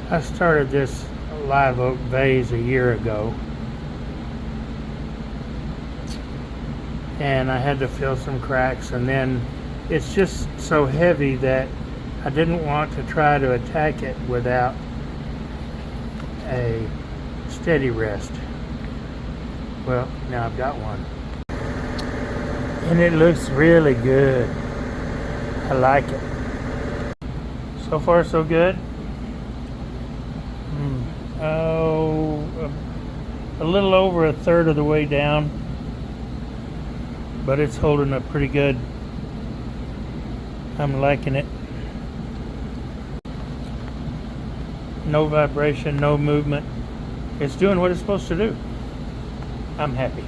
I started this Liveoak vase a year ago, and I had to fill some cracks, and then it's just so heavy that I didn't want to try to attack it without a steady rest. Well, now I've got one, and it looks really good. I like it. So far so good. A little over a third of the way down, but it's holding up pretty good. I'm liking it. No vibration, no movement. It's doing what it's supposed to do. I'm happy.